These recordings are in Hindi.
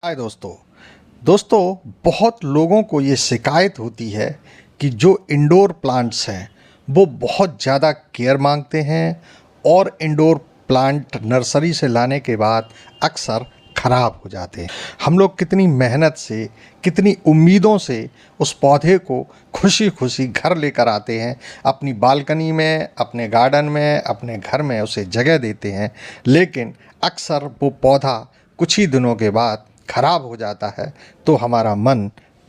हाय दोस्तों। बहुत लोगों को ये शिकायत होती है कि जो इंडोर प्लांट्स हैं वो बहुत ज़्यादा केयर मांगते हैं और इंडोर प्लांट नर्सरी से लाने के बाद अक्सर ख़राब हो जाते हैं। हम लोग कितनी मेहनत से, कितनी उम्मीदों से उस पौधे को खुशी खुशी घर लेकर आते हैं, अपनी बालकनी में, अपने गार्डन में, अपने घर में उसे जगह देते हैं, लेकिन अक्सर वो पौधा कुछ ही दिनों के बाद खराब हो जाता है तो हमारा मन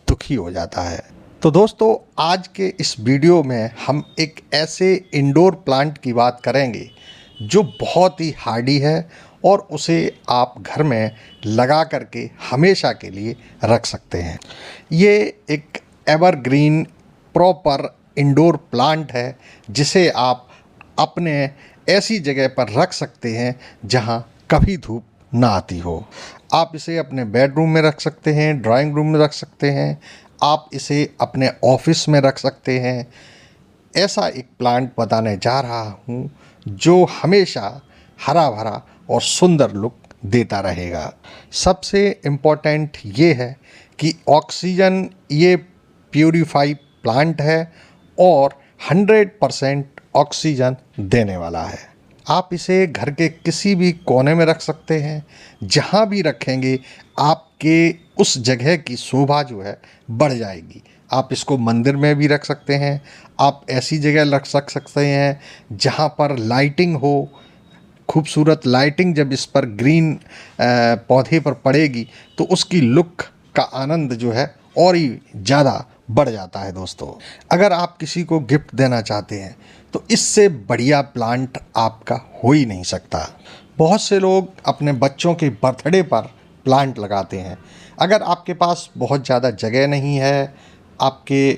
दुखी हो जाता है। तो दोस्तों, आज के इस वीडियो में हम एक ऐसे इंडोर प्लांट की बात करेंगे जो बहुत ही हार्डी है और उसे आप घर में लगा करके हमेशा के लिए रख सकते हैं। ये एक एवरग्रीन प्रॉपर इंडोर प्लांट है जिसे आप अपने ऐसी जगह पर रख सकते हैं जहां कभी धूप ना आती हो। आप इसे अपने बेडरूम में रख सकते हैं, ड्राइंग रूम में रख सकते हैं, आप इसे अपने ऑफिस में रख सकते हैं। ऐसा एक प्लांट बताने जा रहा हूँ जो हमेशा हरा भरा और सुंदर लुक देता रहेगा। सबसे इम्पोर्टेंट ये है कि ऑक्सीजन ये प्यूरीफाई प्लांट है और 100% ऑक्सीजन देने वाला है। आप इसे घर के किसी भी कोने में रख सकते हैं। जहाँ भी रखेंगे आपके उस जगह की शोभा जो है बढ़ जाएगी। आप इसको मंदिर में भी रख सकते हैं, आप ऐसी जगह रख सकते हैं जहाँ पर लाइटिंग हो, खूबसूरत लाइटिंग जब इस पर ग्रीन पौधे पर पड़ेगी तो उसकी लुक का आनंद जो है और ही ज़्यादा बढ़ जाता है। दोस्तों, अगर आप किसी को गिफ्ट देना चाहते हैं तो इससे बढ़िया प्लांट आपका हो ही नहीं सकता। बहुत से लोग अपने बच्चों के बर्थडे पर प्लांट लगाते हैं। अगर आपके पास बहुत ज़्यादा जगह नहीं है, आपके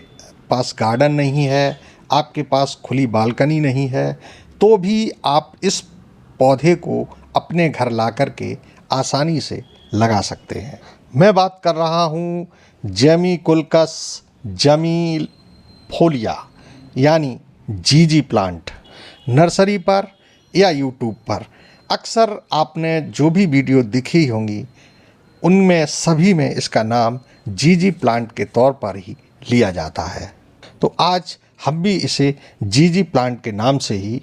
पास गार्डन नहीं है, आपके पास खुली बालकनी नहीं है, तो भी आप इस पौधे को अपने घर ला कर के आसानी से लगा सकते हैं। मैं बात कर रहा हूँ जेमिकुलकस जमीफोलिया यानी जीजी प्लांट। नर्सरी पर या यूट्यूब पर अक्सर आपने जो भी वीडियो दिखी होंगी उनमें सभी में इसका नाम जीजी प्लांट के तौर पर ही लिया जाता है। तो आज हम भी इसे जीजी प्लांट के नाम से ही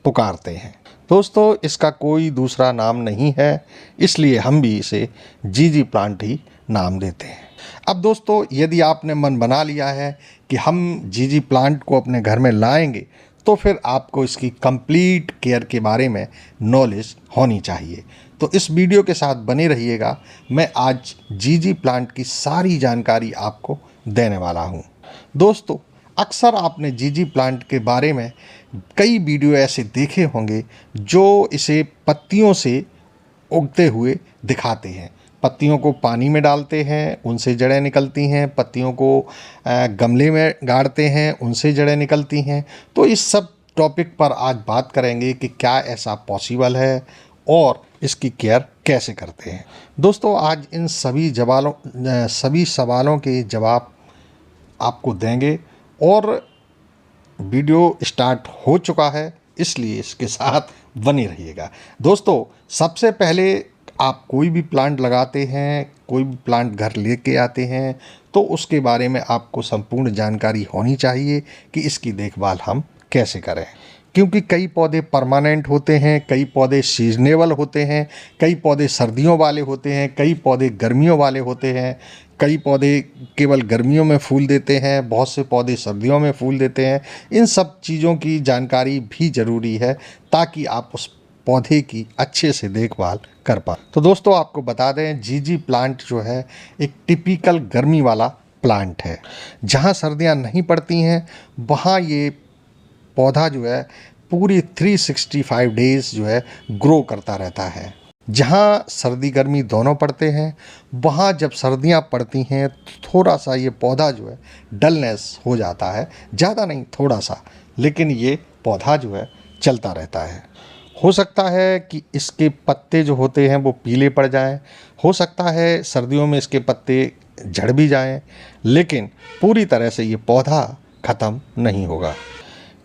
पुकारते हैं। दोस्तों, इसका कोई दूसरा नाम नहीं है, इसलिए हम भी इसे जीजी प्लांट ही नाम देते हैं। अब दोस्तों, यदि आपने मन बना लिया है कि हम जीजी प्लांट को अपने घर में लाएंगे तो फिर आपको इसकी कंप्लीट केयर के बारे में नॉलेज होनी चाहिए। तो इस वीडियो के साथ बने रहिएगा। मैं आज जीजी प्लांट की सारी जानकारी आपको देने वाला हूँ। दोस्तों, अक्सर आपने जीजी प्लांट के बारे में कई वीडियो ऐसे देखे होंगे जो इसे पत्तियों से उगते हुए दिखाते हैं। पत्तियों को पानी में डालते हैं, उनसे जड़ें निकलती हैं, पत्तियों को गमले में गाड़ते हैं, उनसे जड़ें निकलती हैं। तो इस सब टॉपिक पर आज बात करेंगे कि क्या ऐसा पॉसिबल है और इसकी केयर कैसे करते हैं। दोस्तों, आज इन सभी सवालों के जवाब आपको देंगे और वीडियो स्टार्ट हो चुका है, इसलिए इसके साथ बने रहिएगा। दोस्तों, सबसे पहले आप कोई भी प्लांट लगाते हैं, कोई भी प्लांट घर लेके आते हैं तो उसके बारे में आपको संपूर्ण जानकारी होनी चाहिए कि इसकी देखभाल हम कैसे करें। क्योंकि कई पौधे परमानेंट होते हैं, कई पौधे सीजनेबल होते हैं, कई पौधे सर्दियों वाले होते हैं, कई पौधे गर्मियों वाले होते हैं, कई पौधे केवल गर्मियों में फूल देते हैं, बहुत से पौधे सर्दियों में फूल देते हैं। इन सब चीज़ों की जानकारी भी ज़रूरी है ताकि आप उस पौधे की अच्छे से देखभाल कर पाएँ। तो दोस्तों, आपको बता दें, जीजी प्लांट जो है एक टिपिकल गर्मी वाला प्लांट है। जहाँ सर्दियाँ नहीं पड़ती हैं वहाँ ये पौधा जो है पूरी 365 डेज़ जो है ग्रो करता रहता है। जहाँ सर्दी गर्मी दोनों पड़ते हैं वहाँ जब सर्दियाँ पड़ती हैं तो थोड़ा सा ये पौधा जो है डलनेस हो जाता है, ज़्यादा नहीं, थोड़ा सा, लेकिन ये पौधा जो है चलता रहता है। हो सकता है कि इसके पत्ते जो होते हैं वो पीले पड़ जाएं, हो सकता है सर्दियों में इसके पत्ते झड़ भी जाएं, लेकिन पूरी तरह से ये पौधा ख़त्म नहीं होगा।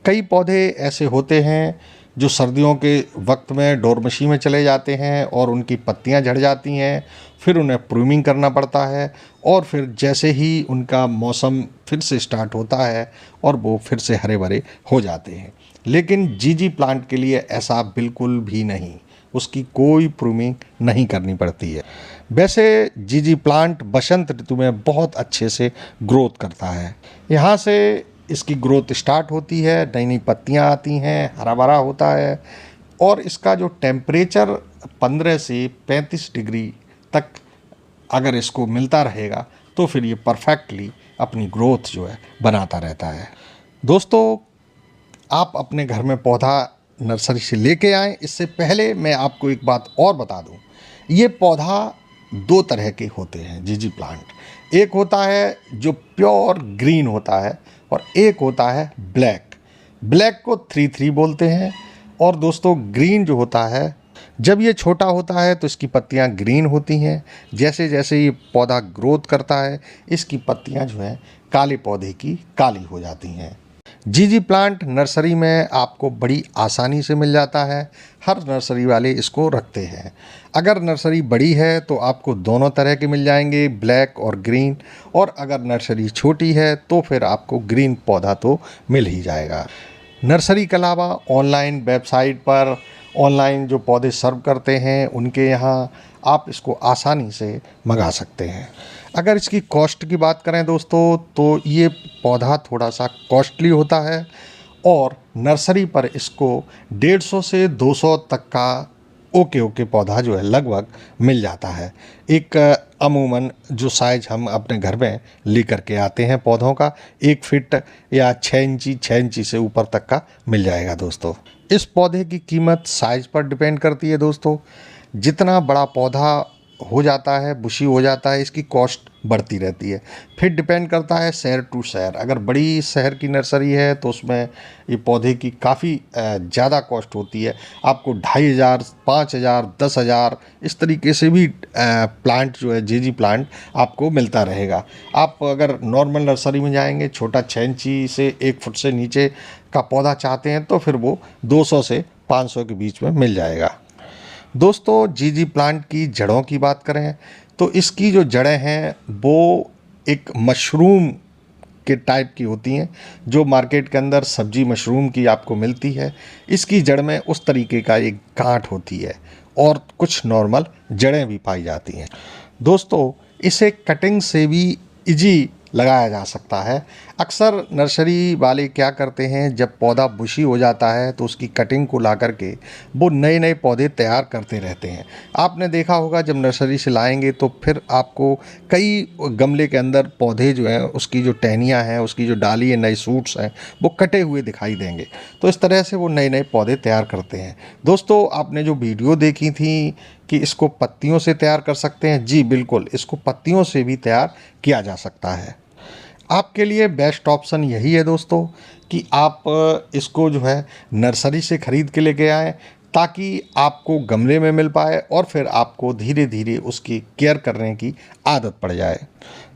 कई पौधे ऐसे होते हैं जो सर्दियों के वक्त में डोरमेशी में चले जाते हैं और उनकी पत्तियां झड़ जाती हैं, फिर उन्हें प्रूनिंग करना पड़ता है और फिर जैसे ही उनका मौसम फिर से स्टार्ट होता है और वो फिर से हरे भरे हो जाते हैं। लेकिन जीजी प्लांट के लिए ऐसा बिल्कुल भी नहीं, उसकी कोई प्रूनिंग नहीं करनी पड़ती है। वैसे जीजी प्लांट बसंत ऋतु में बहुत अच्छे से ग्रोथ करता है। यहाँ से इसकी ग्रोथ स्टार्ट होती है, नई नई पत्तियाँ आती हैं, हरा भरा होता है और इसका जो टेम्परेचर 15 से 35 डिग्री तक अगर इसको मिलता रहेगा तो फिर ये परफेक्टली अपनी ग्रोथ जो है बनाता रहता है। दोस्तों, आप अपने घर में पौधा नर्सरी से लेके आएँ। इससे पहले मैं आपको एक बात और बता दूं, ये पौधा 2 तरह के होते हैं जीजी प्लांट। एक होता है जो प्योर ग्रीन होता है और एक होता है ब्लैक। ब्लैक को 3-3 बोलते हैं। और दोस्तों, ग्रीन जो होता है, जब ये छोटा होता है तो इसकी पत्तियां ग्रीन होती हैं। जैसे जैसे ये पौधा ग्रोथ करता है, इसकी पत्तियां जो हैं काले पौधे की काली हो जाती हैं। जीजी प्लांट नर्सरी में आपको बड़ी आसानी से मिल जाता है। हर नर्सरी वाले इसको रखते हैं। अगर नर्सरी बड़ी है तो आपको दोनों तरह के मिल जाएंगे, ब्लैक और ग्रीन। और अगर नर्सरी छोटी है तो फिर आपको ग्रीन पौधा तो मिल ही जाएगा। नर्सरी के अलावा ऑनलाइन वेबसाइट पर ऑनलाइन जो पौधे सर्व करते हैं उनके यहाँ आप इसको आसानी से मंगा सकते हैं। अगर इसकी कॉस्ट की बात करें दोस्तों, तो ये पौधा थोड़ा सा कॉस्टली होता है और नर्सरी पर इसको 150 से 200 तक का ओके पौधा जो है लगभग मिल जाता है। एक अमूमन जो साइज हम अपने घर में लेकर के आते हैं पौधों का, 1 फीट या 6 इंची से ऊपर तक का मिल जाएगा दोस्तों। इस पौधे की कीमत साइज पर डिपेंड करती है दोस्तों। जितना बड़ा पौधा हो जाता है, बुशी हो जाता है, इसकी कॉस्ट बढ़ती रहती है। फिर डिपेंड करता है शहर टू शहर। अगर बड़ी शहर की नर्सरी है तो उसमें ये पौधे की काफ़ी ज़्यादा कॉस्ट होती है। आपको 2500, 5000, 10,000 इस तरीके से भी प्लांट जो है जीजी प्लांट आपको मिलता रहेगा। आप अगर नॉर्मल नर्सरी में जाएंगे, छोटा 6 इंची से 1 फुट से नीचे का पौधा चाहते हैं तो फिर वो 200 से 500 के बीच में मिल जाएगा। दोस्तों, जीजी प्लांट की जड़ों की बात करें तो इसकी जो जड़ें हैं वो एक मशरूम के टाइप की होती हैं, जो मार्केट के अंदर सब्जी मशरूम की आपको मिलती है। इसकी जड़ में उस तरीके का एक गांठ होती है और कुछ नॉर्मल जड़ें भी पाई जाती हैं। दोस्तों, इसे कटिंग से भी इजी लगाया जा सकता है। अक्सर नर्सरी वाले क्या करते हैं, जब पौधा बुशी हो जाता है तो उसकी कटिंग को ला करके वो नए नए पौधे तैयार करते रहते हैं। आपने देखा होगा जब नर्सरी से लाएंगे तो फिर आपको कई गमले के अंदर पौधे जो हैं, उसकी जो टहनियाँ हैं, उसकी जो डाली है, नए सूट्स हैं, वो कटे हुए दिखाई देंगे। तो इस तरह से वो नए नए पौधे तैयार करते हैं। दोस्तों, आपने जो वीडियो देखी थी कि इसको पत्तियों से तैयार कर सकते हैं, जी बिल्कुल, इसको पत्तियों से भी तैयार किया जा सकता है। आपके लिए बेस्ट ऑप्शन यही है दोस्तों कि आप इसको जो है नर्सरी से ख़रीद के लेके आएँ, ताकि आपको गमले में मिल पाए और फिर आपको धीरे धीरे उसकी केयर करने की आदत पड़ जाए।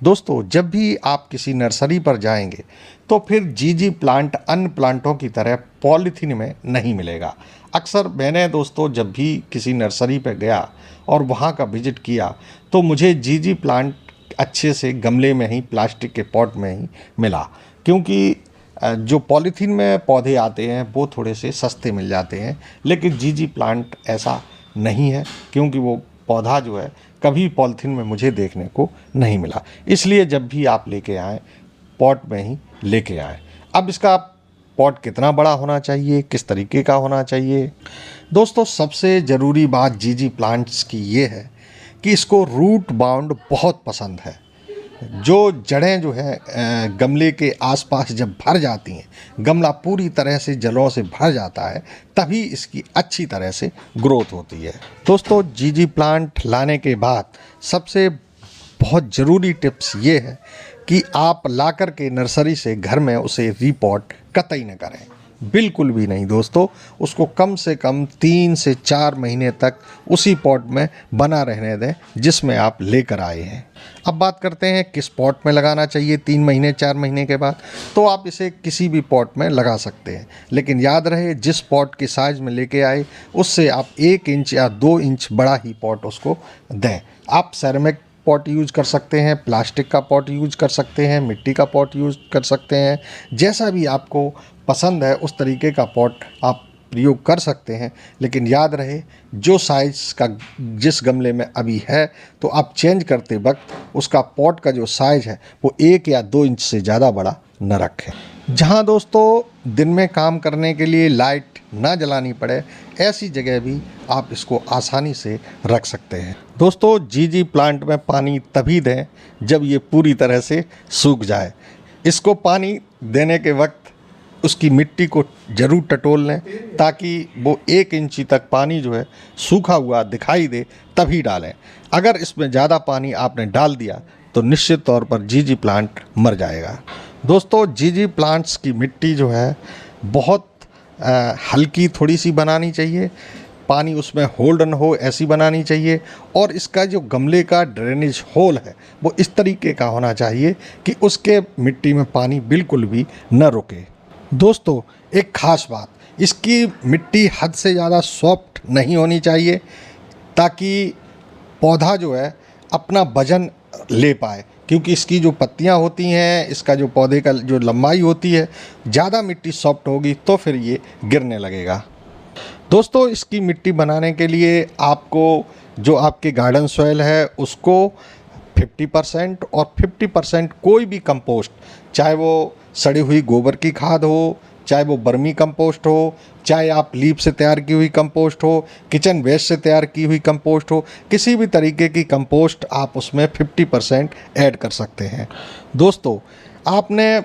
दोस्तों, जब भी आप किसी नर्सरी पर जाएंगे तो फिर जीजी प्लांट अन्य प्लांटों की तरह पॉलीथीन में नहीं मिलेगा। अक्सर मैंने दोस्तों जब भी किसी नर्सरी पर गया और वहाँ का विजिट किया तो मुझे जीजी प्लांट अच्छे से गमले में ही, प्लास्टिक के पॉट में ही मिला, क्योंकि जो पॉलीथीन में पौधे आते हैं वो थोड़े से सस्ते मिल जाते हैं। लेकिन जीजी प्लांट ऐसा नहीं है, क्योंकि वो पौधा जो है कभी पॉलीथीन में मुझे देखने को नहीं मिला। इसलिए जब भी आप लेके आएँ, पॉट में ही लेके आएँ। अब इसका पॉट कितना बड़ा होना चाहिए, किस तरीके का होना चाहिए? दोस्तों, सबसे ज़रूरी बात जीजी प्लांट्स की ये है कि इसको रूट बाउंड बहुत पसंद है। जो जड़ें जो है गमले के आसपास जब भर जाती हैं, गमला पूरी तरह से जड़ों से भर जाता है, तभी इसकी अच्छी तरह से ग्रोथ होती है। दोस्तों, जीजी प्लांट लाने के बाद सबसे बहुत ज़रूरी टिप्स ये है कि आप ला कर के नर्सरी से घर में उसे रीपॉट कतई न करें। बिल्कुल भी नहीं दोस्तों, उसको कम से कम 3 से 4 महीने तक उसी पॉट में बना रहने दें जिसमें आप लेकर आए हैं। अब बात करते हैं किस पॉट में लगाना चाहिए 3 महीने 4 महीने के बाद। तो आप इसे किसी भी पॉट में लगा सकते हैं, लेकिन याद रहे जिस पॉट की साइज़ में लेके आए उससे आप 1 इंच या 2 इंच बड़ा ही पॉट उसको दें। आप सेरेमिक पॉट यूज़ कर सकते हैं, प्लास्टिक का पॉट यूज़ कर सकते हैं, मिट्टी का पॉट यूज़ कर सकते हैं, जैसा भी आपको पसंद है उस तरीके का पॉट आप प्रयोग कर सकते हैं। लेकिन याद रहे जो साइज़ का जिस गमले में अभी है तो आप चेंज करते वक्त उसका पॉट का जो साइज़ है वो 1 या 2 इंच से ज़्यादा बड़ा न रखें। जहाँ दोस्तों दिन में काम करने के लिए लाइट ना जलानी पड़े, ऐसी जगह भी आप इसको आसानी से रख सकते हैं। दोस्तों जीजी प्लांट में पानी तभी दें जब ये पूरी तरह से सूख जाए। इसको पानी देने के वक्त उसकी मिट्टी को ज़रूर टटोल लें ताकि वो 1 इंची तक पानी जो है सूखा हुआ दिखाई दे, तभी डालें। अगर इसमें ज़्यादा पानी आपने डाल दिया तो निश्चित तौर पर जीजी प्लांट मर जाएगा। दोस्तों जीजी प्लांट्स की मिट्टी जो है बहुत हल्की थोड़ी सी बनानी चाहिए, पानी उसमें होल्ड न हो ऐसी बनानी चाहिए, और इसका जो गमले का ड्रेनेज होल है वो इस तरीके का होना चाहिए कि उसके मिट्टी में पानी बिल्कुल भी न रुके। दोस्तों एक ख़ास बात, इसकी मिट्टी हद से ज़्यादा सॉफ्ट नहीं होनी चाहिए ताकि पौधा जो है अपना वजन ले पाए, क्योंकि इसकी जो पत्तियां होती हैं, इसका जो पौधे का जो लंबाई होती है, ज़्यादा मिट्टी सॉफ्ट होगी तो फिर ये गिरने लगेगा। दोस्तों इसकी मिट्टी बनाने के लिए आपको जो आपके गार्डन सॉइल है उसको 50% और 50% कोई भी कंपोस्ट, चाहे वो सड़ी हुई गोबर की खाद हो, चाहे वो बर्मी कंपोस्ट हो, चाहे आप लीफ से तैयार की हुई कंपोस्ट हो, किचन वेस्ट से तैयार की हुई कंपोस्ट हो, किसी भी तरीके की कंपोस्ट आप उसमें 50% ऐड कर सकते हैं। दोस्तों आपने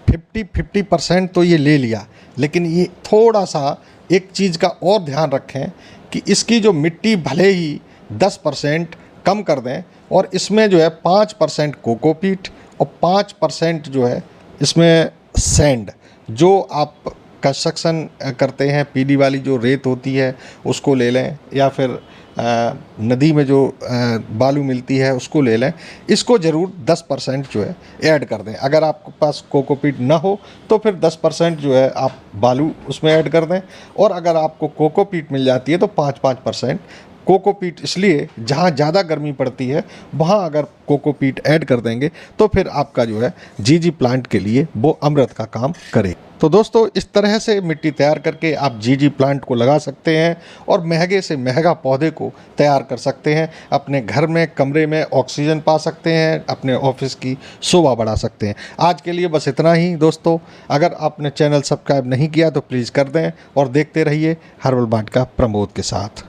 50% तो ये ले लिया, लेकिन ये थोड़ा सा एक चीज़ का और ध्यान रखें कि इसकी जो मिट्टी भले ही 10% कम कर दें और इसमें जो है 5% कोकोपीट और 5% जो है इसमें सैंड, जो आप कंस्ट्रक्शन करते हैं पीली वाली जो रेत होती है उसको ले लें, या फिर नदी में जो बालू मिलती है उसको ले लें। इसको ज़रूर 10% जो है ऐड कर दें। अगर आपके पास कोकोपीट ना हो तो फिर 10% जो है आप बालू उसमें ऐड कर दें, और अगर आपको कोकोपीट मिल जाती है तो 5-5% कोकोपीट, इसलिए जहाँ ज़्यादा गर्मी पड़ती है वहाँ अगर कोकोपीट ऐड कर देंगे तो फिर आपका जो है जीजी प्लांट के लिए वो अमृत का काम करे। तो दोस्तों इस तरह से मिट्टी तैयार करके आप जीजी प्लांट को लगा सकते हैं और महंगे से महंगा पौधे को तैयार कर सकते हैं। अपने घर में कमरे में ऑक्सीजन पा सकते हैं, अपने ऑफिस की शोभा बढ़ा सकते हैं। आज के लिए बस इतना ही दोस्तों। अगर आपने चैनल सब्सक्राइब नहीं किया तो प्लीज़ कर दें और देखते रहिए हर्बल मार्ट का प्रमोद के साथ।